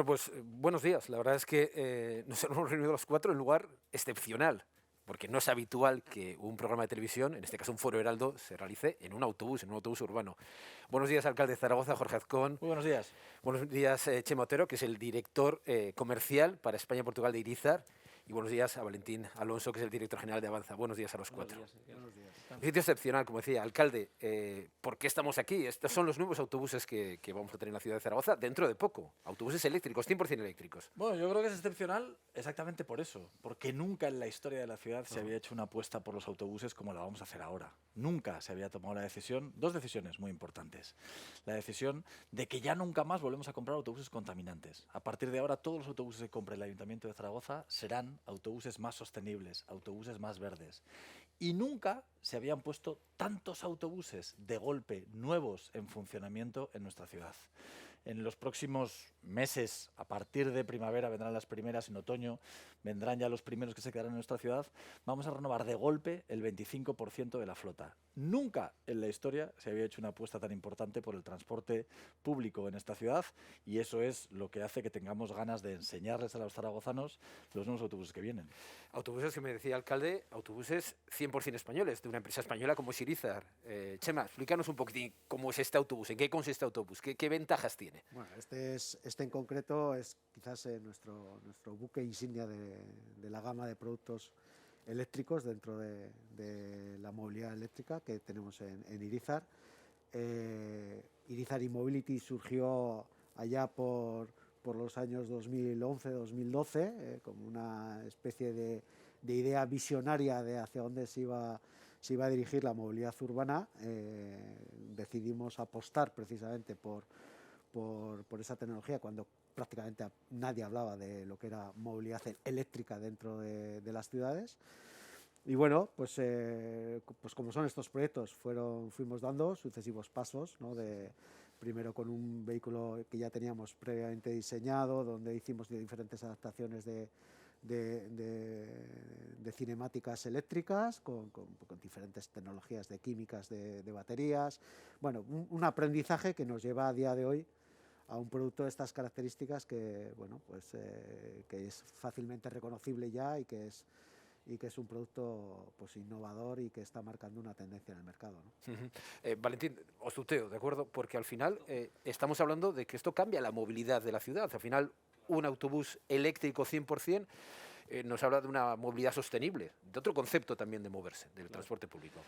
Pues buenos días. La verdad es que nos hemos reunido los cuatro en un lugar excepcional, porque no es habitual que un programa de televisión, en este caso un Foro Heraldo, se realice en un autobús urbano. Buenos días, alcalde de Zaragoza, Jorge Azcón. Muy buenos días. Buenos días, Chema Otero, que es el director comercial para España y Portugal de Irizar. Y buenos días a Valentín Alonso, que es el director general de Avanza. Buenos días a los cuatro. Buenos días. Un sitio excepcional, como decía, alcalde. ¿Por qué estamos aquí? Estos son los nuevos autobuses que vamos a tener en la ciudad de Zaragoza dentro de poco. Autobuses eléctricos, 100% eléctricos. Bueno, yo creo que es excepcional exactamente por eso, porque nunca en la historia de la ciudad se había hecho una apuesta por los autobuses como la vamos a hacer ahora. Nunca se había tomado la decisión, dos decisiones muy importantes. La decisión de que ya nunca más volvemos a comprar autobuses contaminantes. A partir de ahora, todos los autobuses que compre el Ayuntamiento de Zaragoza serán autobuses más sostenibles, autobuses más verdes. Y nunca se habían puesto tantos autobuses de golpe nuevos en funcionamiento en nuestra ciudad. En los próximos meses, a partir de primavera, vendrán las primeras, en otoño vendrán ya los primeros que se quedarán en nuestra ciudad, vamos a renovar de golpe el 25% de la flota. Nunca en la historia se había hecho una apuesta tan importante por el transporte público en esta ciudad, y eso es lo que hace que tengamos ganas de enseñarles a los zaragozanos los nuevos autobuses que vienen. Autobuses, que me decía alcalde, autobuses 100% españoles, de una empresa española como es Irizar. Chema, explícanos un poquitín cómo es este autobús, en qué consiste este autobús, qué ventajas tiene. Bueno, este en concreto es quizás nuestro buque insignia de la gama de productos eléctricos dentro de la movilidad eléctrica que tenemos en Irizar. Irizar e-Mobility surgió allá por los años 2011-2012 como una especie de idea visionaria de hacia dónde se iba a dirigir la movilidad urbana. Decidimos apostar precisamente por esa tecnología cuando prácticamente nadie hablaba de lo que era movilidad eléctrica dentro de las ciudades. Y bueno, pues como son estos proyectos, fuimos dando sucesivos pasos, ¿no? Primero con un vehículo que ya teníamos previamente diseñado, donde hicimos diferentes adaptaciones de cinemáticas eléctricas con diferentes tecnologías de químicas de baterías. Bueno, un aprendizaje que nos lleva a día de hoy a un producto de estas características que, bueno, pues, que es fácilmente reconocible ya y que es un producto, pues, innovador y que está marcando una tendencia en el mercado, ¿no? Valentín, os tuteo, ¿de acuerdo? Porque al final estamos hablando de que esto cambia la movilidad de la ciudad. Al final, un autobús eléctrico 100% nos habla de una movilidad sostenible, de otro concepto también de moverse, del transporte público.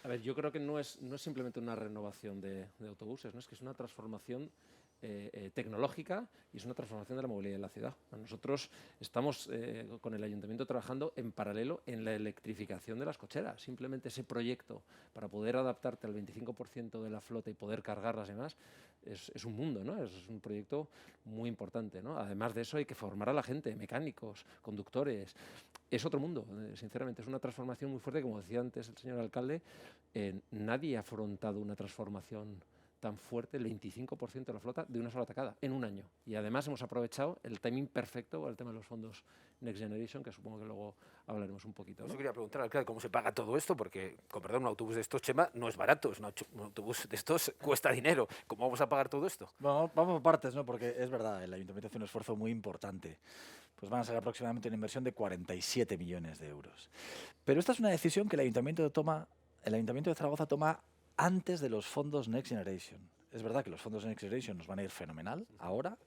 A ver, yo creo que no es simplemente una renovación de autobuses, ¿no? Es que es una transformación tecnológica y es una transformación de la movilidad en la ciudad. Nosotros estamos con el Ayuntamiento trabajando en paralelo en la electrificación de las cocheras. Simplemente ese proyecto para poder adaptarte al 25% de la flota y poder cargarlas y demás es un mundo, ¿no? Es un proyecto muy importante, ¿no? Además de eso hay que formar a la gente, mecánicos, conductores. Es otro mundo, sinceramente. Es una transformación muy fuerte, como decía antes el señor alcalde. Nadie ha afrontado una transformación tan fuerte, el 25% de la flota, de una sola tacada, en un año. Y además hemos aprovechado el timing perfecto para el tema de los fondos Next Generation, que supongo que luego hablaremos un poquito, ¿no? Yo quería preguntar, alcalde, ¿cómo se paga todo esto? Porque, con perdón, un autobús de estos, Chema, no es barato. Un autobús de estos cuesta dinero. ¿Cómo vamos a pagar todo esto? Bueno, vamos por partes, ¿no? Porque es verdad, el Ayuntamiento hace un esfuerzo muy importante. Pues van a ser aproximadamente una inversión de 47 millones de euros. Pero esta es una decisión que el Ayuntamiento de Zaragoza toma antes de los fondos Next Generation. Es verdad que los fondos Next Generation nos van a ir fenomenal ahora,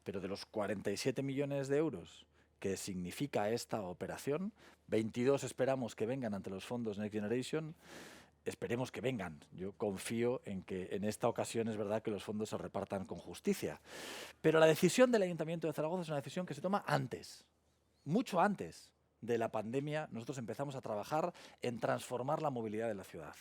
pero de los 47 millones de euros que significa esta operación, 22 esperamos que vengan ante los fondos Next Generation. Esperemos que vengan. Yo confío en que en esta ocasión es verdad que los fondos se repartan con justicia. Pero la decisión del Ayuntamiento de Zaragoza es una decisión que se toma antes, mucho antes de la pandemia. Nosotros empezamos a trabajar en transformar la movilidad de la ciudad,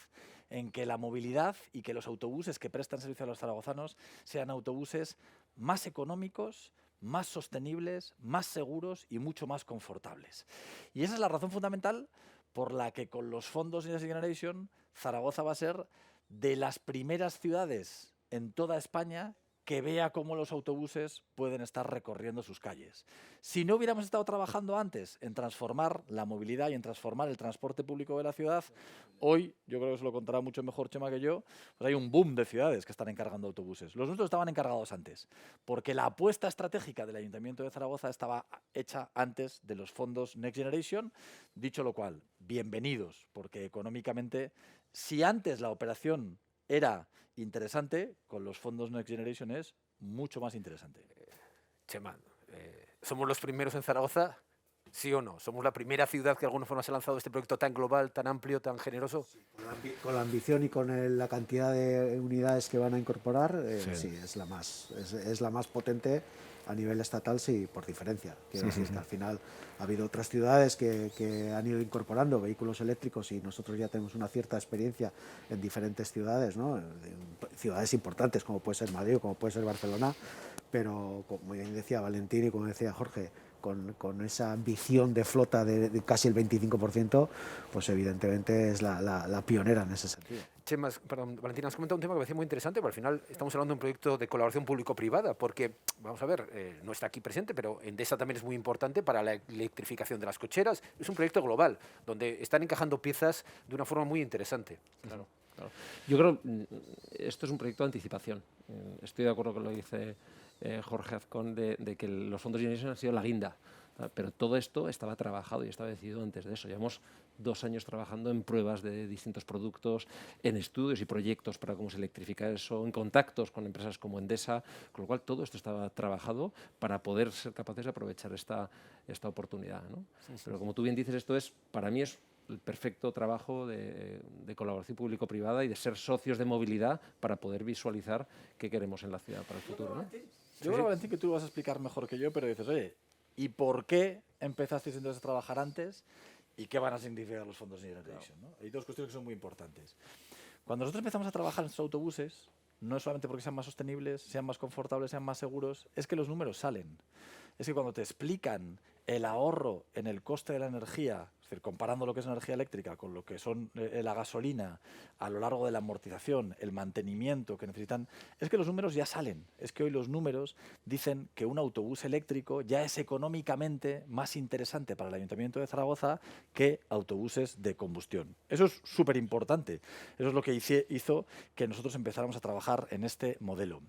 en que la movilidad y que los autobuses que prestan servicio a los zaragozanos sean autobuses más económicos, más sostenibles, más seguros y mucho más confortables. Y esa es la razón fundamental por la que con los fondos Next Generation Zaragoza va a ser de las primeras ciudades en toda España que vea cómo los autobuses pueden estar recorriendo sus calles. Si no hubiéramos estado trabajando antes en transformar la movilidad y en transformar el transporte público de la ciudad, hoy, yo creo que se lo contará mucho mejor Chema que yo, pues hay un boom de ciudades que están encargando autobuses. Los nuestros estaban encargados antes, porque la apuesta estratégica del Ayuntamiento de Zaragoza estaba hecha antes de los fondos Next Generation. Dicho lo cual, bienvenidos, porque económicamente, si antes la operación era interesante, con los fondos Next Generation es mucho más interesante. Chema, ¿somos los primeros en Zaragoza? ¿Sí o no? ¿Somos la primera ciudad que de alguna forma se ha lanzado este proyecto tan global, tan amplio, tan generoso? Sí, con la ambición y con la cantidad de unidades que van a incorporar, sí, es la más potente a nivel estatal, sí, por diferencia. Quiero decir que al final ha habido otras ciudades que han ido incorporando vehículos eléctricos y nosotros ya tenemos una cierta experiencia en diferentes ciudades, ¿no? Ciudades importantes como puede ser Madrid o como puede ser Barcelona, pero como bien decía Valentín y como decía Jorge, con esa ambición de flota de casi el 25%, pues evidentemente es la pionera en ese sentido. Chema, perdón, Valentina, has comentado un tema que me parece muy interesante, pero al final estamos hablando de un proyecto de colaboración público-privada, porque, vamos a ver, no está aquí presente, pero Endesa también es muy importante para la electrificación de las cocheras. Es un proyecto global, donde están encajando piezas de una forma muy interesante. Claro, claro. Yo creo que esto es un proyecto de anticipación. Estoy de acuerdo con lo que dice Jorge Azcón de que los fondos de Generation han sido la guinda, pero todo esto estaba trabajado y estaba decidido antes de eso. Llevamos 2 años trabajando en pruebas de distintos productos, en estudios y proyectos para cómo se electrifica eso, en contactos con empresas como Endesa, con lo cual todo esto estaba trabajado para poder ser capaces de aprovechar esta oportunidad, ¿no? Pero como tú bien dices, para mí es el perfecto trabajo de colaboración público-privada y de ser socios de movilidad para poder visualizar qué queremos en la ciudad para el futuro, ¿no? Yo creo, Valentín, que tú lo vas a explicar mejor que yo, pero dices, oye, ¿y por qué empezasteis entonces a trabajar antes? ¿Y qué van a significar los fondos Next Generation? ¿No? Hay dos cuestiones que son muy importantes. Cuando nosotros empezamos a trabajar en estos autobuses, no es solamente porque sean más sostenibles, sean más confortables, sean más seguros, es que los números salen. Es que cuando te explican el ahorro en el coste de la energía, es decir, comparando lo que es energía eléctrica con lo que son la gasolina a lo largo de la amortización, el mantenimiento que necesitan, es que los números ya salen. Es que hoy los números dicen que un autobús eléctrico ya es económicamente más interesante para el Ayuntamiento de Zaragoza que autobuses de combustión. Eso es súper importante. Eso es lo que hizo que nosotros empezáramos a trabajar en este modelo.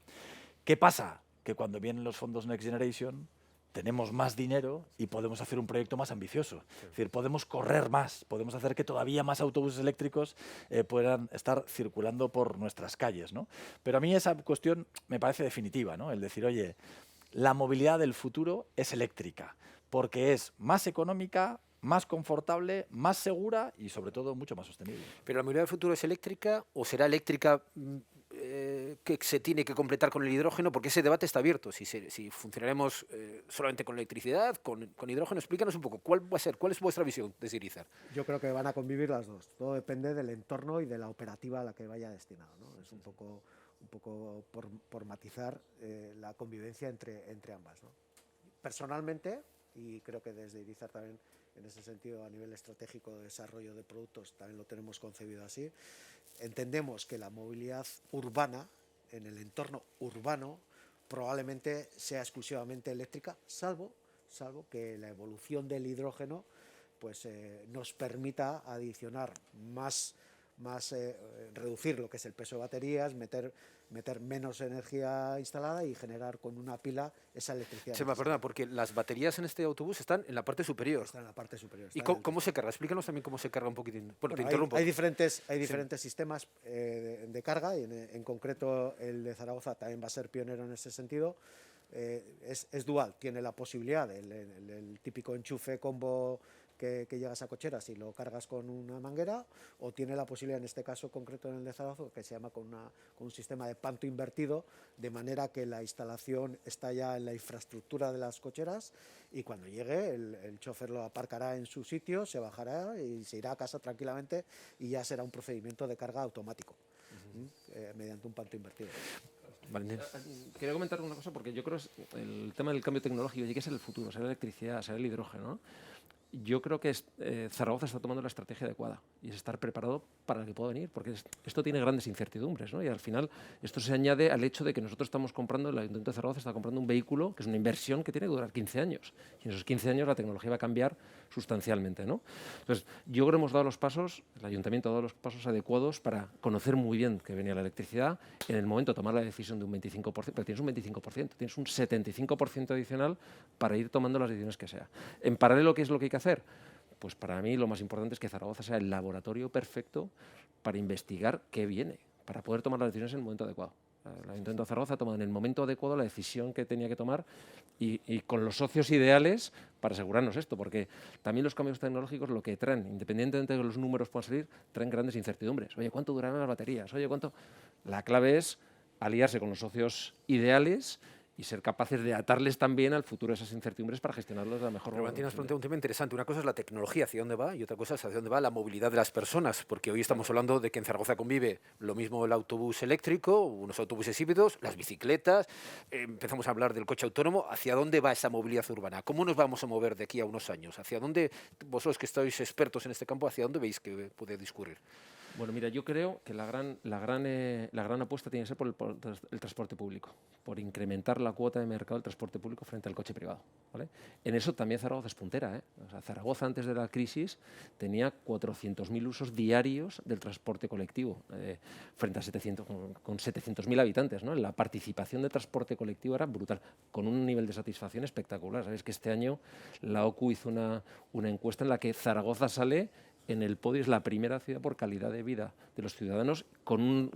¿Qué pasa? Que cuando vienen los fondos Next Generation tenemos más dinero y podemos hacer un proyecto más ambicioso. Es decir, podemos correr más, podemos hacer que todavía más autobuses eléctricos puedan estar circulando por nuestras calles, ¿no? Pero a mí esa cuestión me parece definitiva, ¿no? El decir, oye, la movilidad del futuro es eléctrica, porque es más económica, más confortable, más segura y sobre todo mucho más sostenible. ¿Pero la movilidad del futuro es eléctrica o será eléctrica que se tiene que completar con el hidrógeno? Porque ese debate está abierto. Si funcionaremos solamente con electricidad, con hidrógeno, explícanos un poco, ¿cuál va a ser? ¿Cuál es vuestra visión de Irizar? Yo creo que van a convivir las dos. Todo depende del entorno y de la operativa a la que vaya destinado, ¿no? Es un poco por matizar la convivencia entre ambas, ¿no? Personalmente, y creo que desde Irizar también en ese sentido a nivel estratégico de desarrollo de productos también lo tenemos concebido así, entendemos que la movilidad urbana, en el entorno urbano, probablemente sea exclusivamente eléctrica, salvo que la evolución del hidrógeno pues, nos permita adicionar reducir lo que es el peso de baterías, meter menos energía instalada y generar con una pila esa electricidad. Chema, perdona, porque las baterías en este autobús están en la parte superior. Están en la parte superior. ¿Y cómo se carga? Explícanos también cómo se carga un poquitín. Bueno, te interrumpo. Hay diferentes sistemas de carga y en concreto el de Zaragoza también va a ser pionero en ese sentido. Es dual, tiene la posibilidad el típico enchufe combo que llegas a cocheras y lo cargas con una manguera, o tiene la posibilidad, en este caso concreto en el de Zaragoza, que se llama con un sistema de panto invertido, de manera que la instalación está ya en la infraestructura de las cocheras y cuando llegue el chofer lo aparcará en su sitio, se bajará y se irá a casa tranquilamente y ya será un procedimiento de carga automático mediante un panto invertido. Vale. Quería comentar una cosa porque yo creo que el tema del cambio tecnológico tiene que ser el futuro, será la electricidad, será el hidrógeno, ¿no? yo creo que Zaragoza está tomando la estrategia adecuada y es estar preparado para lo que pueda venir, porque esto tiene grandes incertidumbres, ¿no? Y al final esto se añade al hecho de que nosotros estamos comprando, el Ayuntamiento de Zaragoza está comprando un vehículo que es una inversión que tiene que durar 15 años. Y en esos 15 años la tecnología va a cambiar sustancialmente, ¿no? Entonces, yo creo que hemos dado los pasos, el Ayuntamiento ha dado los pasos adecuados para conocer muy bien que venía la electricidad, en el momento de tomar la decisión de un 25%, pero tienes un 25%, tienes un 75% adicional para ir tomando las decisiones que sea. En paralelo, ¿qué es lo que hay que hacer? Pues para mí lo más importante es que Zaragoza sea el laboratorio perfecto para investigar qué viene, para poder tomar las decisiones en el momento adecuado. El Ayuntamiento de Zaragoza ha tomado en el momento adecuado la decisión que tenía que tomar y con los socios ideales para asegurarnos esto, porque también los cambios tecnológicos lo que traen, independientemente de que los números puedan salir, traen grandes incertidumbres. Oye, ¿cuánto durarán las baterías? Oye, ¿cuánto? La clave es aliarse con los socios ideales y ser capaces de atarles también al futuro esas incertidumbres para gestionarlos de la mejor manera. Valentín, has planteado un tema interesante. Una cosa es la tecnología, hacia dónde va, y otra cosa es hacia dónde va la movilidad de las personas, porque hoy estamos hablando de que en Zaragoza convive lo mismo el autobús eléctrico, unos autobuses híbridos, las bicicletas, empezamos a hablar del coche autónomo. ¿Hacia dónde va esa movilidad urbana? ¿Cómo nos vamos a mover de aquí a unos años? ¿Hacia dónde, vosotros que estáis expertos en este campo, hacia dónde veis que puede discurrir? Bueno, mira, yo creo que la gran apuesta tiene que ser por el transporte público, por incrementar la cuota de mercado del transporte público frente al coche privado, ¿vale? En eso también Zaragoza es puntera, ¿eh? O sea, Zaragoza antes de la crisis tenía 400.000 usos diarios del transporte colectivo, frente a 700.000 habitantes, ¿no? La participación de transporte colectivo era brutal, con un nivel de satisfacción espectacular. Sabéis que este año la OCU hizo una encuesta en la que Zaragoza sale en el podio, es la primera ciudad por calidad de vida de los ciudadanos, con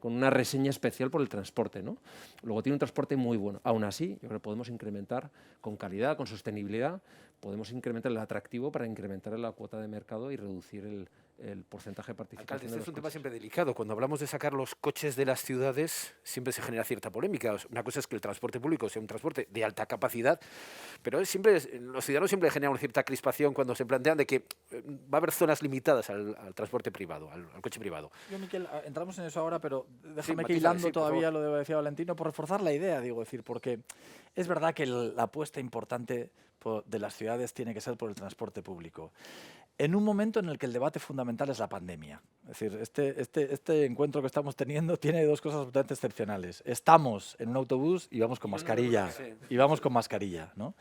una reseña especial por el transporte, ¿no? Luego tiene un transporte muy bueno. Aún así, yo creo que podemos incrementar con calidad, con sostenibilidad, podemos incrementar el atractivo para incrementar la cuota de mercado y reducir el porcentaje de participación. Alcalde, este es un tema siempre delicado. Cuando hablamos de sacar los coches de las ciudades, siempre se genera cierta polémica. Una cosa es que el transporte público sea un transporte de alta capacidad, pero los ciudadanos siempre generan una cierta crispación cuando se plantean de que va a haber zonas limitadas al transporte privado, al coche privado. Yo, Miquel, entramos en eso ahora, pero déjame Sí, que hilando sí, todavía lo que decía Valentino, por reforzar la idea, digo, decir, porque es verdad que la apuesta importante de las ciudades tiene que ser por el transporte público. En un momento en el que el debate fundamental es la pandemia. Es decir, este encuentro que estamos teniendo tiene dos cosas absolutamente excepcionales. Estamos en un autobús y vamos con mascarilla. Y vamos con mascarilla, ¿no?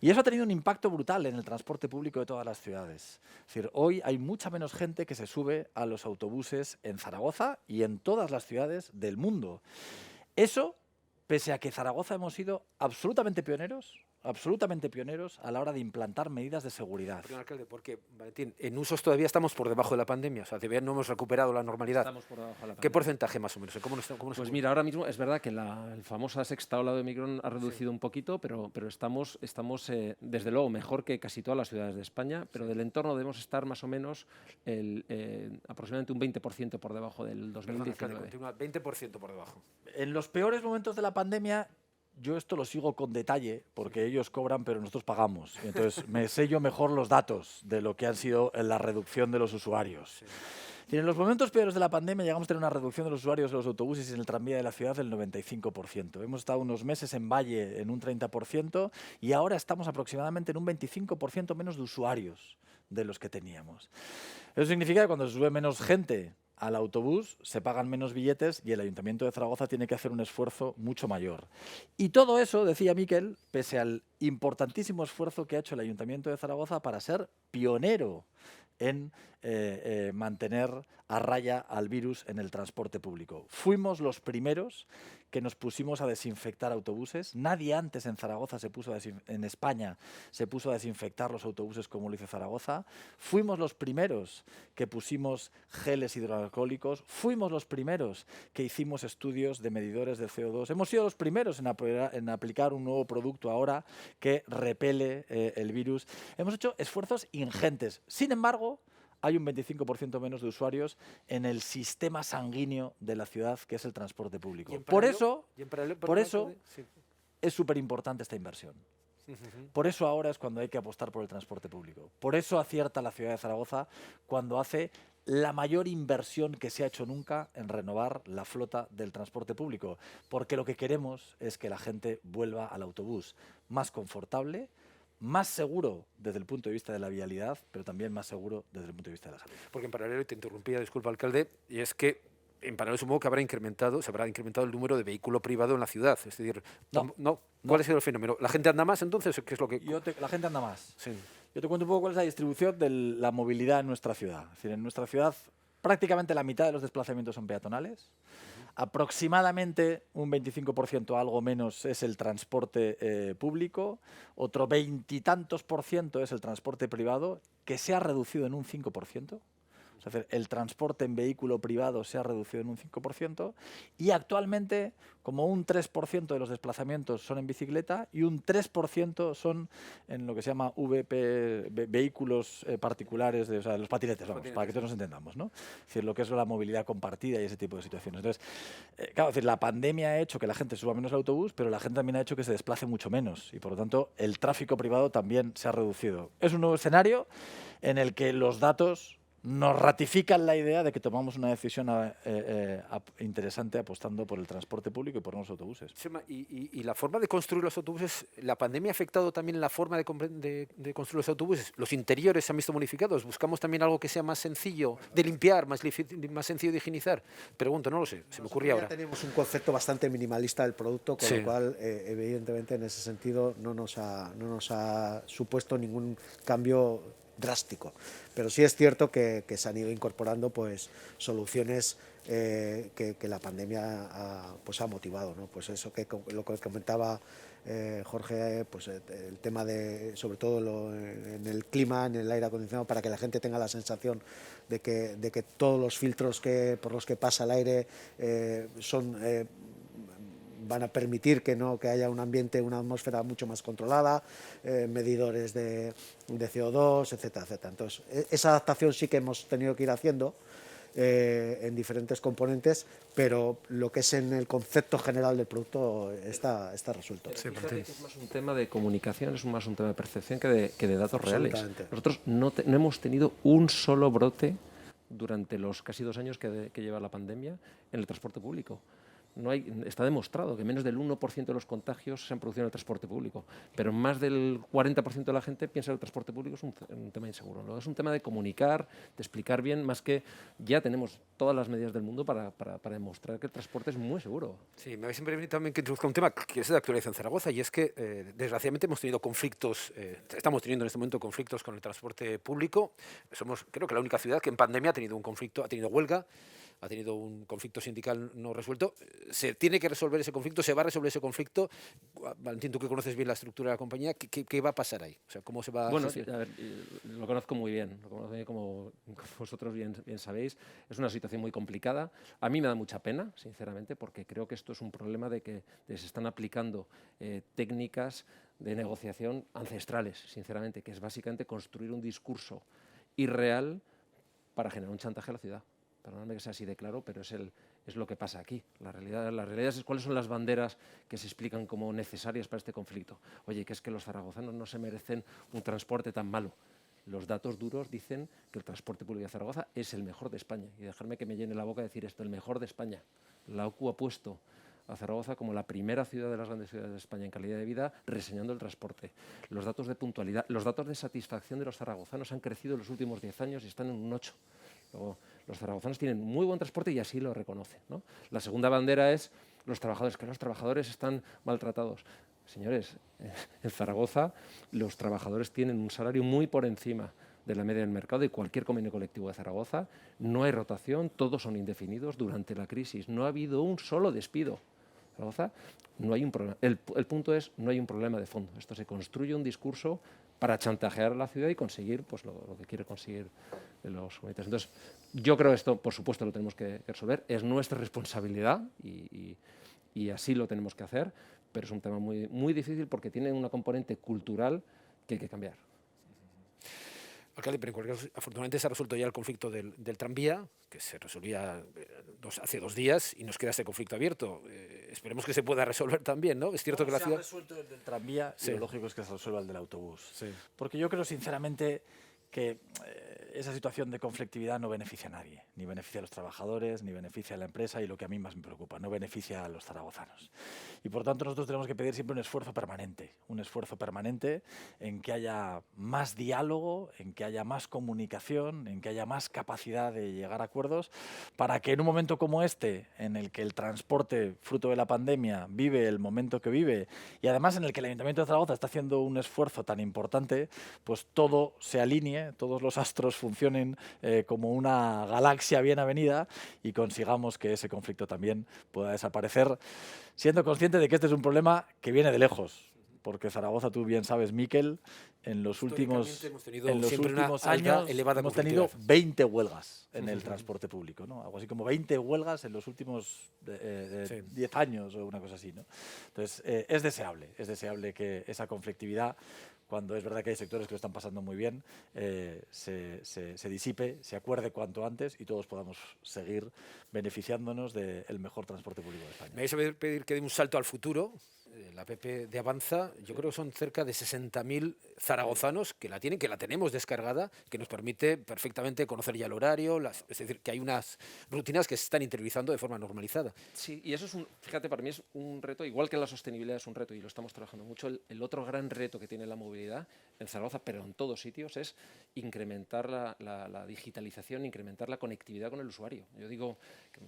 Y eso ha tenido un impacto brutal en el transporte público de todas las ciudades. Es decir, hoy hay mucha menos gente que se sube a los autobuses en Zaragoza y en todas las ciudades del mundo. Eso, pese a que Zaragoza hemos sido absolutamente pioneros a la hora de implantar medidas de seguridad. Perdón, alcalde, porque, Valentín, en usos todavía estamos por debajo de la pandemia, o sea, todavía no hemos recuperado la normalidad. Estamos por debajo de la pandemia. ¿Qué porcentaje más o menos? Pues mira, ahora mismo es verdad que la famosa sexta ola de Omicron ha reducido un poquito, pero estamos desde luego mejor que casi todas las ciudades de España, pero del entorno debemos estar más o menos aproximadamente un 20% por debajo del 2019. Perdón, alcalde, continúa, 20% por debajo. En los peores momentos de la pandemia, yo esto lo sigo con detalle, porque ellos cobran, pero nosotros pagamos. Y entonces me sello mejor los datos de lo que han sido la reducción de los usuarios. Y en los momentos peores de la pandemia llegamos a tener una reducción de los usuarios de los autobuses y en el tranvía de la ciudad del 95%. Hemos estado unos meses en Valle en un 30% y ahora estamos aproximadamente en un 25% menos de usuarios de los que teníamos. Eso significa que cuando se sube menos gente al autobús, se pagan menos billetes y el Ayuntamiento de Zaragoza tiene que hacer un esfuerzo mucho mayor. Y todo eso, decía Miquel, pese al importantísimo esfuerzo que ha hecho el Ayuntamiento de Zaragoza para ser pionero en mantener a raya al virus en el transporte público. Fuimos los primeros que nos pusimos a desinfectar autobuses. Nadie antes en Zaragoza en España se puso a desinfectar los autobuses como lo hizo Zaragoza. Fuimos los primeros que pusimos geles hidroalcohólicos. Fuimos los primeros que hicimos estudios de medidores de CO2. Hemos sido los primeros en aplicar un nuevo producto ahora que repele el virus. Hemos hecho esfuerzos ingentes. Sin embargo, hay un 25% menos de usuarios en el sistema sanguíneo de la ciudad, que es el transporte público. Por eso es súper importante esta inversión. Por eso ahora es cuando hay que apostar por el transporte público. Por eso acierta la ciudad de Zaragoza cuando hace la mayor inversión que se ha hecho nunca en renovar la flota del transporte público. Porque lo que queremos es que la gente vuelva al autobús más confortable, más seguro desde el punto de vista de la vialidad, pero también más seguro desde el punto de vista de la salud. Porque en paralelo, y te interrumpía, disculpa, alcalde, y es que en paralelo supongo que se habrá incrementado el número de vehículo privado en la ciudad. Es decir, No. ¿Cuál ha sido el fenómeno? ¿La gente anda más entonces? ¿Qué es lo que...? La gente anda más. Sí. Yo te cuento un poco cuál es la distribución de la movilidad en nuestra ciudad. Es decir, en nuestra ciudad prácticamente la mitad de los desplazamientos son peatonales. Aproximadamente un 25%, algo menos, es el transporte público. Otro 20 y tantos % es el transporte privado, que se ha reducido en un 5%. Es decir, el transporte en vehículo privado se ha reducido en un 5% y actualmente como un 3% de los desplazamientos son en bicicleta y un 3% son en lo que se llama VP, vehículos particulares, o sea, los patinetes, vamos, para que todos nos entendamos, ¿no? Es decir, lo que es la movilidad compartida y ese tipo de situaciones. Entonces, claro, es decir, la pandemia ha hecho que la gente suba menos al autobús, pero la gente también ha hecho que se desplace mucho menos y por lo tanto el tráfico privado también se ha reducido. Es un nuevo escenario en el que los datos nos ratifican la idea de que tomamos una decisión interesante apostando por el transporte público y por los autobuses. Chema, y la forma de construir los autobuses, ¿la pandemia ha afectado también en la forma de construir los autobuses? ¿Los interiores se han visto modificados? ¿Buscamos también algo que sea más sencillo de limpiar, más sencillo de higienizar? Pregunto, no lo sé, se me ocurría ahora. Ya tenemos un concepto bastante minimalista del producto, con lo cual, evidentemente, en ese sentido no nos ha supuesto ningún cambio drástico, pero sí es cierto que se han ido incorporando pues soluciones que la pandemia ha motivado, ¿no? Pues eso lo que comentaba Jorge, pues el tema de, sobre todo en el clima, en el aire acondicionado, para que la gente tenga la sensación de que todos los filtros por los que pasa el aire van a permitir que haya un ambiente, una atmósfera mucho más controlada, medidores de CO2, etcétera, etcétera. Entonces, esa adaptación sí que hemos tenido que ir haciendo en diferentes componentes, pero lo que es en el concepto general del producto está resuelto. Sí, es más un tema de comunicación, es más un tema de percepción que de datos reales. Nosotros no hemos tenido un solo brote durante los casi 2 años que lleva la pandemia en el transporte público. Está demostrado que menos del 1% de los contagios se han producido en el transporte público, pero más del 40% de la gente piensa que el transporte público es un tema inseguro, ¿no? Es un tema de comunicar, de explicar bien, más que ya tenemos todas las medidas del mundo para demostrar que el transporte es muy seguro. Sí, me habéis permitido también que introduzca un tema que es de actualidad en Zaragoza, y es que desgraciadamente hemos tenido conflictos, estamos teniendo en este momento conflictos con el transporte público. Somos, creo que, la única ciudad que en pandemia ha tenido un conflicto, ha tenido huelga, ha tenido un conflicto sindical no resuelto. Se tiene que resolver ese conflicto, se va a resolver ese conflicto. Valentín, tú que conoces bien la estructura de la compañía, ¿qué va a pasar ahí? O sea, ¿cómo se va Bueno, a ver, lo conozco muy bien, como vosotros bien sabéis. Es una situación muy complicada. A mí me da mucha pena, sinceramente, porque creo que esto es un problema de que se están aplicando técnicas de negociación ancestrales, sinceramente, que es básicamente construir un discurso irreal para generar un chantaje a la ciudad. Perdóname que sea así de claro, pero es lo que pasa aquí. La realidad es cuáles son las banderas que se explican como necesarias para este conflicto. Oye, que es que los zaragozanos no se merecen un transporte tan malo. Los datos duros dicen que el transporte público de Zaragoza es el mejor de España. Y dejarme que me llene la boca decir esto, el mejor de España. La OCU ha puesto a Zaragoza como la primera ciudad de las grandes ciudades de España en calidad de vida, reseñando el transporte. Los datos de puntualidad, los datos de satisfacción de los zaragozanos han crecido en los últimos 10 años y están en un 8. Luego, los zaragozanos tienen muy buen transporte y así lo reconocen, ¿no? La segunda bandera es los trabajadores, que los trabajadores están maltratados. Señores, en Zaragoza los trabajadores tienen un salario muy por encima de la media del mercado y cualquier convenio colectivo de Zaragoza. No hay rotación, todos son indefinidos durante la crisis. No ha habido un solo despido. Zaragoza, no hay un problema. El punto es, no hay un problema de fondo. Esto se construye un discurso para chantajear a la ciudad y conseguir pues, lo que quiere conseguir de los comités. Entonces, yo creo que esto, por supuesto, lo tenemos que resolver. Es nuestra responsabilidad y así lo tenemos que hacer, pero es un tema muy, muy difícil porque tiene una componente cultural que hay que cambiar. Alcalde, pero en cualquier caso, afortunadamente se ha resuelto ya el conflicto del tranvía, que se resolvía hace 2 días, y nos queda este conflicto abierto. Esperemos que se pueda resolver también, ¿no? Es cierto que la ciudad... Se ha resuelto el del tranvía, sí. Y lo lógico es que se resuelva el del autobús. Sí. Porque yo creo, sinceramente, que esa situación de conflictividad no beneficia a nadie. ni beneficia a los trabajadores, ni beneficia a la empresa y lo que a mí más me preocupa, no beneficia a los zaragozanos. Y por tanto nosotros tenemos que pedir siempre un esfuerzo permanente en que haya más diálogo, en que haya más comunicación, en que haya más capacidad de llegar a acuerdos, para que en un momento como este, en el que el transporte, fruto de la pandemia, vive el momento que vive y además en el que el Ayuntamiento de Zaragoza está haciendo un esfuerzo tan importante, pues todo se alinee, todos los astros funcionen como una galaxia bien avenida y consigamos que ese conflicto también pueda desaparecer, siendo consciente de que este es un problema que viene de lejos, porque Zaragoza, tú bien sabes, Miquel, en los últimos años hemos tenido 20 huelgas en el transporte público, ¿no? Algo así como 20 huelgas en los últimos 10 años o una cosa así, ¿no? Entonces, es deseable que esa conflictividad, cuando es verdad que hay sectores que lo están pasando muy bien, se disipe, se acuerde cuanto antes y todos podamos seguir beneficiándonos del mejor transporte público de España. Me vais a pedir que dé un salto al futuro. La app de Avanza, yo creo que son cerca de 60.000 zaragozanos que la tienen, que la tenemos descargada, que nos permite perfectamente conocer ya el horario, es decir, que hay unas rutinas que se están interiorizando de forma normalizada. Sí, y eso es fíjate, para mí es un reto, igual que la sostenibilidad es un reto y lo estamos trabajando mucho, el otro gran reto que tiene la movilidad en Zaragoza, pero en todos sitios, es incrementar la digitalización, incrementar la conectividad con el usuario. Yo digo,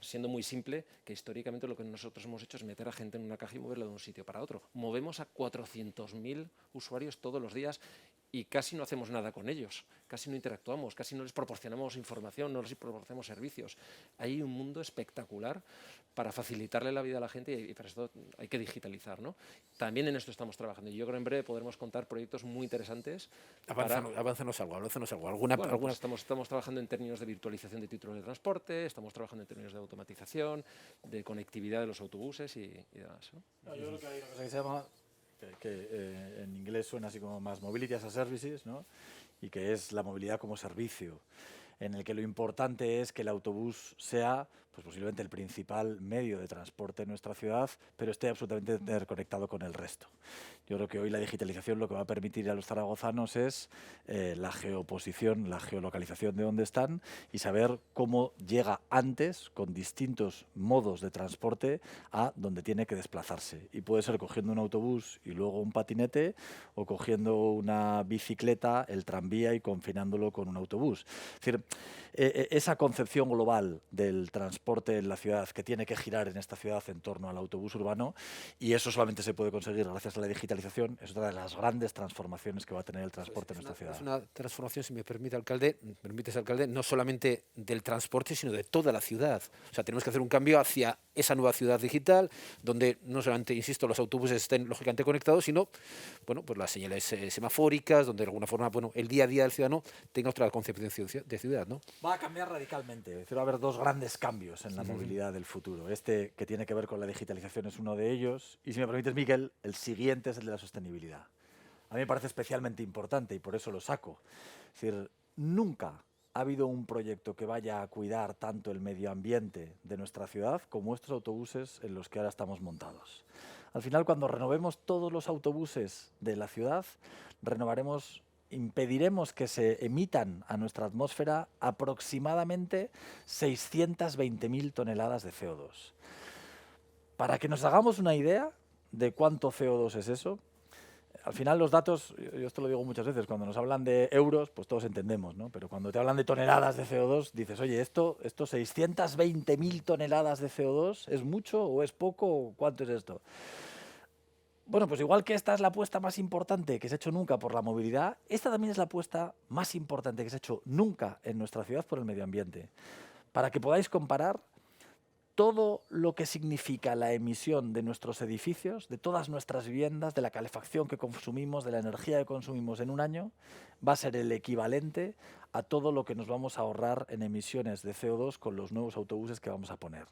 siendo muy simple, que históricamente lo que nosotros hemos hecho es meter a gente en una caja y moverla de un sitio para otro. Movemos a 400.000 usuarios todos los días y casi no hacemos nada con ellos, casi no interactuamos, casi no les proporcionamos información, no les proporcionamos servicios. Hay un mundo espectacular para facilitarle la vida a la gente y para esto hay que digitalizar, ¿no? También en esto estamos trabajando y yo creo que en breve podremos contar proyectos muy interesantes. Avánzanos algo. Pues estamos trabajando en términos de virtualización de títulos de transporte, estamos trabajando en términos de automatización, de conectividad de los autobuses y demás, ¿no? No, yo creo que hay una cosa que se llama, que en inglés suena así como más Mobility as a Services, ¿no? Y que es la movilidad como servicio, en el que lo importante es que el autobús sea pues posiblemente el principal medio de transporte en nuestra ciudad, pero esté absolutamente interconectado con el resto. Yo creo que hoy la digitalización lo que va a permitir a los zaragozanos es la geoposición, la geolocalización de dónde están y saber cómo llega antes, con distintos modos de transporte, a donde tiene que desplazarse. Y puede ser cogiendo un autobús y luego un patinete, o cogiendo una bicicleta, el tranvía y confinándolo con un autobús. Es decir, esa concepción global del transporte en la ciudad, que tiene que girar en esta ciudad en torno al autobús urbano, y eso solamente se puede conseguir gracias a la digitalización, es otra de las grandes transformaciones que va a tener el transporte en nuestra ciudad. Es una transformación, si me permites, alcalde, no solamente del transporte, sino de toda la ciudad. O sea, tenemos que hacer un cambio hacia esa nueva ciudad digital, donde no solamente, insisto, los autobuses estén lógicamente conectados, sino, bueno, pues las señales semafóricas, donde de alguna forma, bueno, el día a día del ciudadano tenga otra concepción de ciudad, ¿no? Va a cambiar radicalmente. Es decir, va a haber dos grandes cambios en la movilidad del futuro. Este, que tiene que ver con la digitalización, es uno de ellos. Y si me permites, Miguel, el siguiente es el de la sostenibilidad. A mí me parece especialmente importante y por eso lo saco. Es decir, nunca ha habido un proyecto que vaya a cuidar tanto el medio ambiente de nuestra ciudad como estos autobuses en los que ahora estamos montados. Al final, cuando renovemos todos los autobuses de la ciudad, impediremos que se emitan a nuestra atmósfera aproximadamente 620.000 toneladas de CO2. Para que nos hagamos una idea de cuánto CO2 es eso, al final los datos, yo esto lo digo muchas veces, cuando nos hablan de euros, pues todos entendemos, ¿no? Pero cuando te hablan de toneladas de CO2, dices, oye, estos 620.000 toneladas de CO2, ¿es mucho o es poco o cuánto es esto? Bueno, pues igual que esta es la apuesta más importante que se ha hecho nunca por la movilidad, esta también es la apuesta más importante que se ha hecho nunca en nuestra ciudad por el medio ambiente. Para que podáis comparar todo lo que significa la emisión de nuestros edificios, de todas nuestras viviendas, de la calefacción que consumimos, de la energía que consumimos en un año, va a ser el equivalente a todo lo que nos vamos a ahorrar en emisiones de CO2 con los nuevos autobuses que vamos a poner.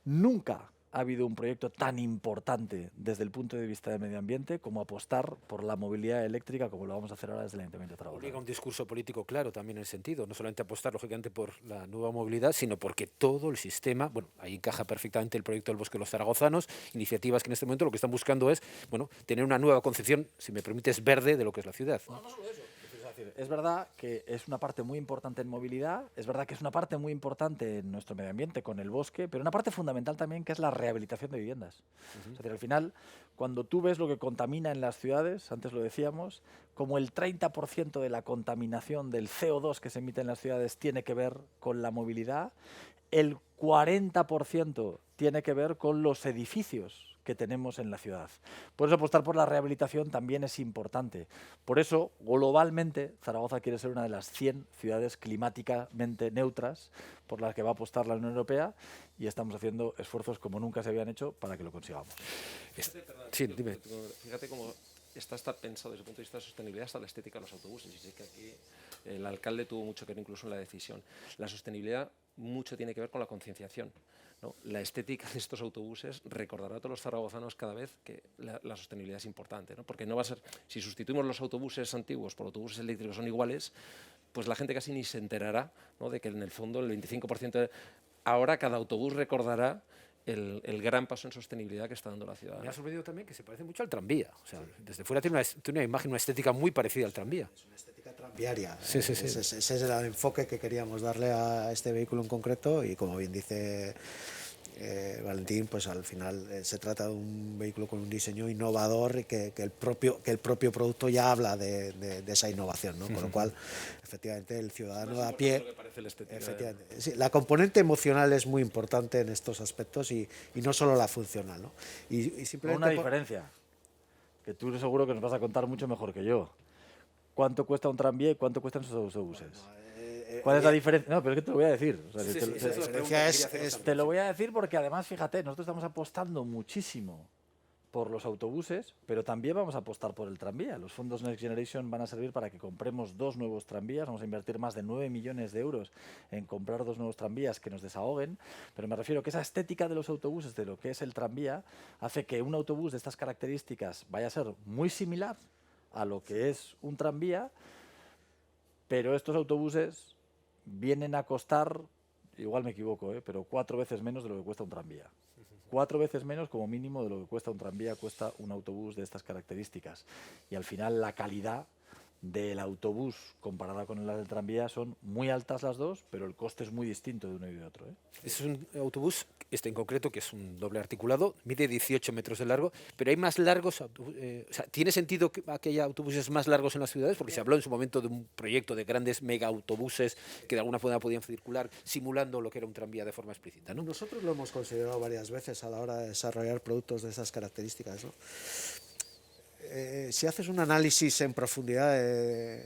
Nunca ha habido un proyecto tan importante desde el punto de vista del medio ambiente como apostar por la movilidad eléctrica, como lo vamos a hacer ahora desde el Ayuntamiento de Zaragoza. Obliga un discurso político claro también en el sentido, no solamente apostar lógicamente por la nueva movilidad, sino porque todo el sistema, bueno, ahí encaja perfectamente el proyecto del Bosque de los Zaragozanos, iniciativas que en este momento lo que están buscando es, bueno, tener una nueva concepción, si me permites, verde de lo que es la ciudad. No solo eso. decir, es verdad que es una parte muy importante en movilidad, es verdad que es una parte muy importante en nuestro medio ambiente con el bosque, pero una parte fundamental también que es la rehabilitación de viviendas. Es decir, al final, cuando tú ves lo que contamina en las ciudades, antes lo decíamos, como el 30% de la contaminación del CO2 que se emite en las ciudades tiene que ver con la movilidad, el 40% tiene que ver con los edificios que tenemos en la ciudad. Por eso apostar por la rehabilitación también es importante. Por eso, globalmente, Zaragoza quiere ser una de las 100 ciudades climáticamente neutras por las que va a apostar la Unión Europea y estamos haciendo esfuerzos como nunca se habían hecho para que lo consigamos. Sí, dime. Fíjate cómo está pensado desde el punto de vista de sostenibilidad hasta la estética de los autobuses. Y sé que aquí el alcalde tuvo mucho que ver incluso en la decisión. La sostenibilidad mucho tiene que ver con la concienciación, ¿no? La estética de estos autobuses recordará a todos los zaragozanos cada vez que la sostenibilidad es importante, ¿no? Porque no va a ser, si sustituimos los autobuses antiguos por autobuses eléctricos son iguales, pues la gente casi ni se enterará, ¿no? De que en el fondo el 25% ahora cada autobús recordará el gran paso en sostenibilidad que está dando la ciudad. Me ha sorprendido también que se parece mucho al tranvía. O sea, desde fuera tiene una imagen, una estética muy parecida al tranvía. Es una estética tranviaria. Sí, sí, sí. Ese es el enfoque que queríamos darle a este vehículo en concreto y como bien dice Valentín, pues al final se trata de un vehículo con un diseño innovador y que el propio producto ya habla de esa innovación, ¿no? Con lo cual, efectivamente, el ciudadano de a pie... Efectivamente, sí, la componente emocional es muy importante en estos aspectos y no solo la funcional, ¿no? Y simplemente Una diferencia, que tú seguro que nos vas a contar mucho mejor que yo. ¿Cuánto cuesta un tranvía y cuánto cuestan esos autobuses? ¿Cuál es la diferencia? No, pero es que te lo voy a decir. O sea, te lo voy a decir porque además, fíjate, nosotros estamos apostando muchísimo por los autobuses, pero también vamos a apostar por el tranvía. Los fondos Next Generation van a servir para que compremos 2 nuevos tranvías. Vamos a invertir más de 9 millones de euros en comprar 2 nuevos tranvías que nos desahoguen. Pero me refiero que esa estética de los autobuses, de lo que es el tranvía, hace que un autobús de estas características vaya a ser muy similar a lo que es un tranvía, pero estos autobuses vienen a costar, igual me equivoco, pero 4 veces menos de lo que cuesta un tranvía. 4 veces menos como mínimo de lo que cuesta un tranvía, cuesta un autobús de estas características. Y al final la calidad del autobús comparada con la del tranvía son muy altas las dos, pero el coste es muy distinto de uno y de otro. Es un autobús, este en concreto, que es un doble articulado, mide 18 metros de largo, pero hay más largos, o sea, ¿tiene sentido que haya autobuses más largos en las ciudades? Porque se habló en su momento de un proyecto de grandes mega autobuses que de alguna forma podían circular simulando lo que era un tranvía de forma explícita, ¿no? Nosotros lo hemos considerado varias veces a la hora de desarrollar productos de esas características, ¿no? Si haces un análisis en profundidad,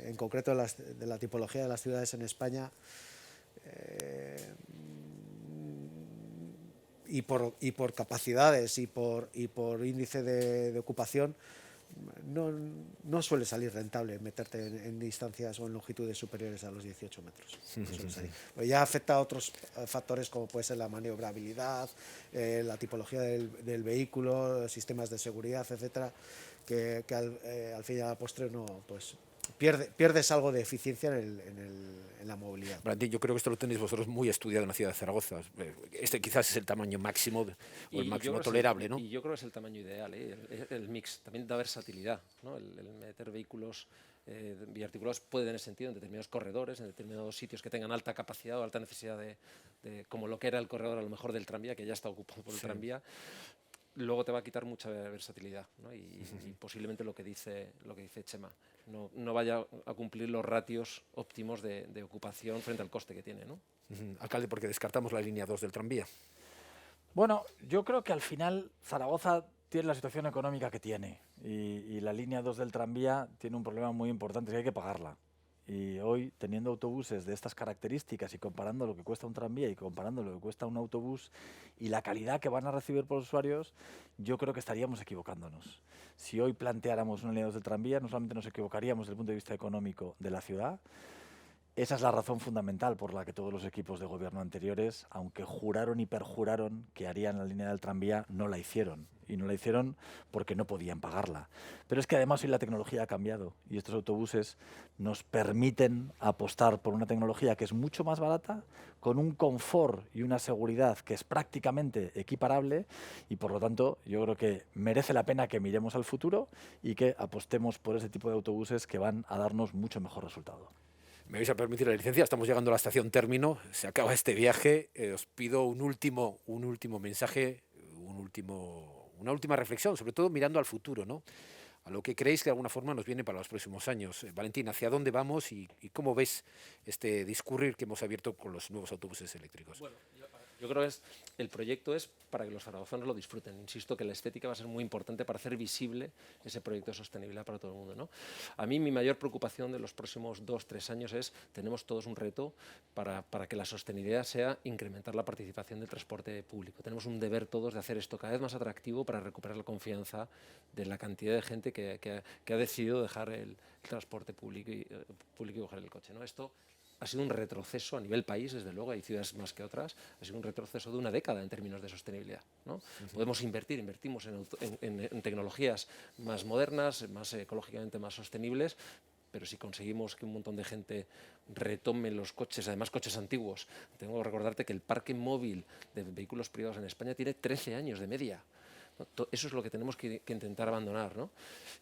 en concreto de la tipología de las ciudades en España, y por capacidades y por índice de ocupación, no suele salir rentable meterte en distancias o en longitudes superiores a los 18 metros. Pues ya afecta a otros factores como puede ser la maniobrabilidad, la tipología del vehículo, sistemas de seguridad, etcétera, que al fin y al postre no, pues pierdes algo de eficiencia en la movilidad. Valentín, yo creo que esto lo tenéis vosotros muy estudiado en la ciudad de Zaragoza. Este quizás es el tamaño máximo o el máximo tolerable, ¿no? Y yo creo que es el tamaño ideal, el mix. También da versatilidad, ¿no? El meter vehículos biarticulados puede tener sentido en determinados corredores, en determinados sitios que tengan alta capacidad o alta necesidad como lo que era el corredor a lo mejor del tranvía, que ya está ocupado por el tranvía. Luego te va a quitar mucha versatilidad, ¿no? y posiblemente lo que dice Chema no vaya a cumplir los ratios óptimos de ocupación frente al coste que tiene, ¿no? Alcalde, porque descartamos la línea 2 del tranvía. Bueno, yo creo que al final Zaragoza tiene la situación económica que tiene y la línea 2 del tranvía tiene un problema muy importante, que hay que pagarla. Y hoy, teniendo autobuses de estas características y comparando lo que cuesta un tranvía y comparando lo que cuesta un autobús y la calidad que van a recibir por los usuarios, yo creo que estaríamos equivocándonos. Si hoy planteáramos una línea 2 del tranvía, no solamente nos equivocaríamos desde el punto de vista económico de la ciudad, Esa es la razón fundamental por la que todos los equipos de gobierno anteriores, aunque juraron y perjuraron que harían la línea del tranvía, no la hicieron. Y no la hicieron porque no podían pagarla. Pero es que además hoy la tecnología ha cambiado y estos autobuses nos permiten apostar por una tecnología que es mucho más barata, con un confort y una seguridad que es prácticamente equiparable, y por lo tanto yo creo que merece la pena que miremos al futuro y que apostemos por ese tipo de autobuses que van a darnos mucho mejor resultado. Me vais a permitir la licencia, estamos llegando a la estación término, se acaba este viaje, os pido un último mensaje, una última reflexión, sobre todo mirando al futuro, ¿no? A lo que creéis que de alguna forma nos viene para los próximos años. Valentín, ¿hacia dónde vamos y cómo ves este discurrir que hemos abierto con los nuevos autobuses eléctricos? Bueno, yo creo que el proyecto es para que los zaragozanos lo disfruten. Insisto que la estética va a ser muy importante para hacer visible ese proyecto de sostenibilidad para todo el mundo, ¿no? A mí mi mayor preocupación de los próximos 2-3 años es, tenemos todos un reto para que la sostenibilidad sea incrementar la participación del transporte público. Tenemos un deber todos de hacer esto cada vez más atractivo para recuperar la confianza de la cantidad de gente que ha decidido dejar el transporte público y coger el coche, ¿no? Esto ha sido un retroceso a nivel país, desde luego, hay ciudades más que otras, ha sido un retroceso de una década en términos de sostenibilidad, ¿no? Podemos invertimos en tecnologías más modernas, más ecológicamente más sostenibles, pero si conseguimos que un montón de gente retome los coches, además coches antiguos, tengo que recordarte que el parque móvil de vehículos privados en España tiene 13 años de media. Eso es lo que tenemos que intentar abandonar, ¿no?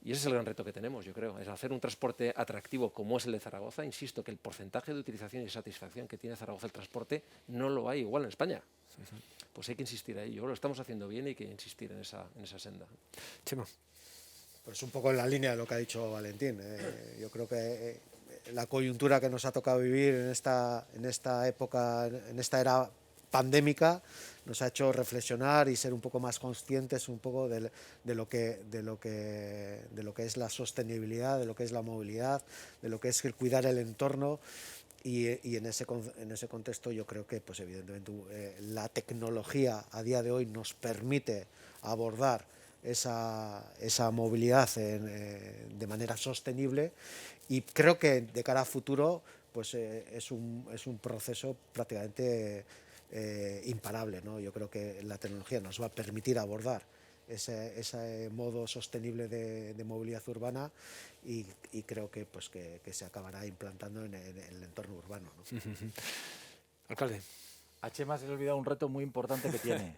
Y ese es el gran reto que tenemos, yo creo, es hacer un transporte atractivo como es el de Zaragoza. Insisto que el porcentaje de utilización y satisfacción que tiene Zaragoza el transporte no lo hay igual en España. Pues hay que insistir ahí. Yo lo estamos haciendo bien y hay que insistir en esa senda. Chema. Pues un poco en la línea de lo que ha dicho Valentín. Yo creo que la coyuntura que nos ha tocado vivir en esta época, en esta era pandémica, nos ha hecho reflexionar y ser un poco más conscientes un poco de lo que es la sostenibilidad, de lo que es la movilidad, de lo que es el cuidar el entorno. Y en ese contexto yo creo que pues evidentemente la tecnología a día de hoy nos permite abordar esa movilidad de manera sostenible, y creo que de cara a futuro pues es un proceso prácticamente imparable, ¿no? Yo creo que la tecnología nos va a permitir abordar ese modo sostenible de movilidad urbana, y creo que se acabará implantando en el entorno urbano, ¿no? Alcalde. A Chema se le ha olvidado un reto muy importante que tiene,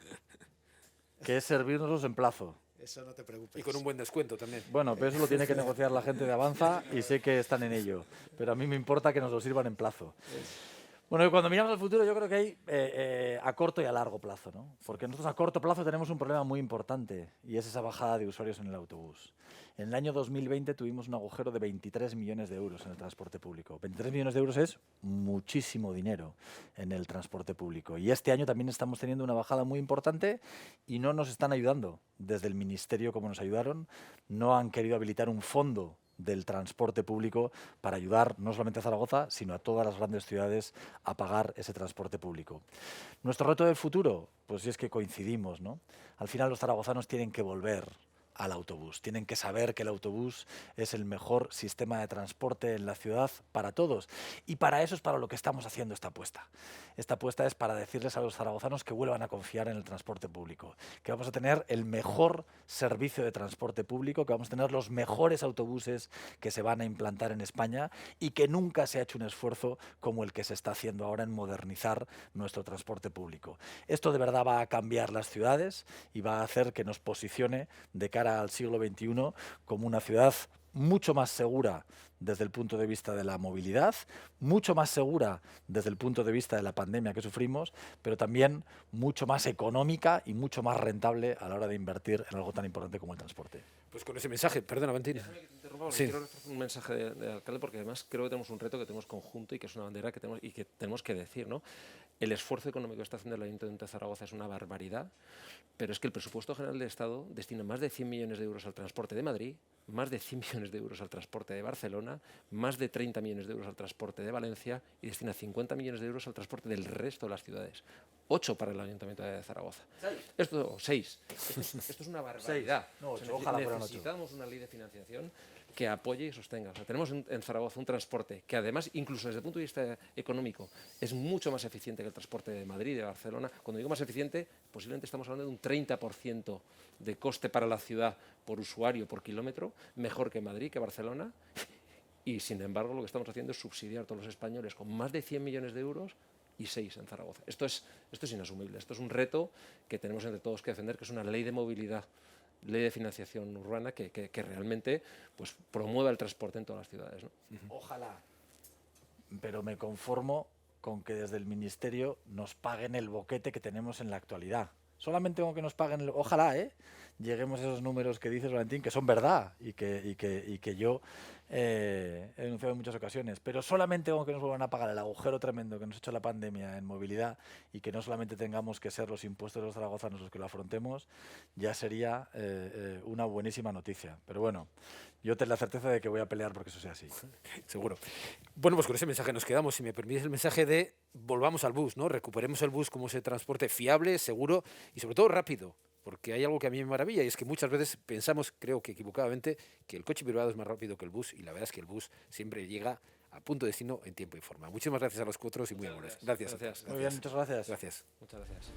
que es servirnos en plazo. Eso no te preocupes. Y con un buen descuento también. Bueno, pero eso lo tiene que negociar la gente de Avanza y sé que están en ello. Pero a mí me importa que nos lo sirvan en plazo. Bueno, y cuando miramos al futuro yo creo que hay a corto y a largo plazo, ¿no? Porque nosotros a corto plazo tenemos un problema muy importante y es esa bajada de usuarios en el autobús. En el año 2020 tuvimos un agujero de 23 millones de euros en el transporte público. 23 millones de euros es muchísimo dinero en el transporte público. Y este año también estamos teniendo una bajada muy importante y no nos están ayudando. Desde el Ministerio, como nos ayudaron, no han querido habilitar un fondo del transporte público para ayudar no solamente a Zaragoza, sino a todas las grandes ciudades a pagar ese transporte público. Nuestro reto del futuro, pues sí es que coincidimos, ¿no? Al final los zaragozanos tienen que volver al autobús. Tienen que saber que el autobús es el mejor sistema de transporte en la ciudad para todos. Y para eso es para lo que estamos haciendo esta apuesta. Esta apuesta es para decirles a los zaragozanos que vuelvan a confiar en el transporte público, que vamos a tener el mejor servicio de transporte público, que vamos a tener los mejores autobuses que se van a implantar en España y que nunca se ha hecho un esfuerzo como el que se está haciendo ahora en modernizar nuestro transporte público. Esto de verdad va a cambiar las ciudades y va a hacer que nos posicione de cara al siglo XXI como una ciudad mucho más segura desde el punto de vista de la movilidad, mucho más segura desde el punto de vista de la pandemia que sufrimos, pero también mucho más económica y mucho más rentable a la hora de invertir en algo tan importante como el transporte. Pues con ese mensaje, perdona, Valentín. Sí. Quiero reforzar un mensaje del alcalde, porque además creo que tenemos un reto que tenemos conjunto y que es una bandera que tenemos que decir, ¿no? El esfuerzo económico que está haciendo el Ayuntamiento de Zaragoza es una barbaridad, pero es que el presupuesto general del Estado destina más de 100 millones de euros al transporte de Madrid, más de 100 millones de euros al transporte de Barcelona, más de 30 millones de euros al transporte de Valencia y destina 50 millones de euros al transporte del resto de las ciudades. 8 para el Ayuntamiento de Zaragoza. 6. Esto es una barbaridad. No, 8, ojalá fueran 8. Necesitamos una ley de financiación. que apoye y sostenga. O sea, tenemos en Zaragoza un transporte que además, incluso desde el punto de vista económico, es mucho más eficiente que el transporte de Madrid, de Barcelona. Cuando digo más eficiente, posiblemente estamos hablando de un 30% de coste para la ciudad por usuario, por kilómetro, mejor que Madrid, que Barcelona. Y sin embargo, lo que estamos haciendo es subsidiar a todos los españoles con más de 100 millones de euros y 6 en Zaragoza. Esto es inasumible. Esto es un reto que tenemos entre todos que defender, que es una ley de movilidad, ley de financiación urbana que realmente pues, promueva el transporte en todas las ciudades, ¿no? Ojalá. Pero me conformo con que desde el Ministerio nos paguen el boquete que tenemos en la actualidad. Solamente con que nos paguen, ojalá, lleguemos a esos números que dices, Valentín, que son verdad y que yo he denunciado en muchas ocasiones, pero solamente con que nos vuelvan a pagar el agujero tremendo que nos ha hecho la pandemia en movilidad y que no solamente tengamos que ser los impuestos de los zaragozanos los que lo afrontemos, ya sería una buenísima noticia. Pero bueno, yo tengo la certeza de que voy a pelear porque eso sea así. Seguro. Bueno, pues con ese mensaje nos quedamos. Si me permites el mensaje de volvamos al bus, ¿no? Recuperemos el bus como ese transporte fiable, seguro y sobre todo rápido. Porque hay algo que a mí me maravilla y es que muchas veces pensamos, creo que equivocadamente, que el coche privado es más rápido que el bus y la verdad es que el bus siempre llega a punto de destino en tiempo y forma. Muchísimas gracias a los cuatro y muy amables. Gracias. Muy bien, muchas gracias. Gracias. Muchas gracias.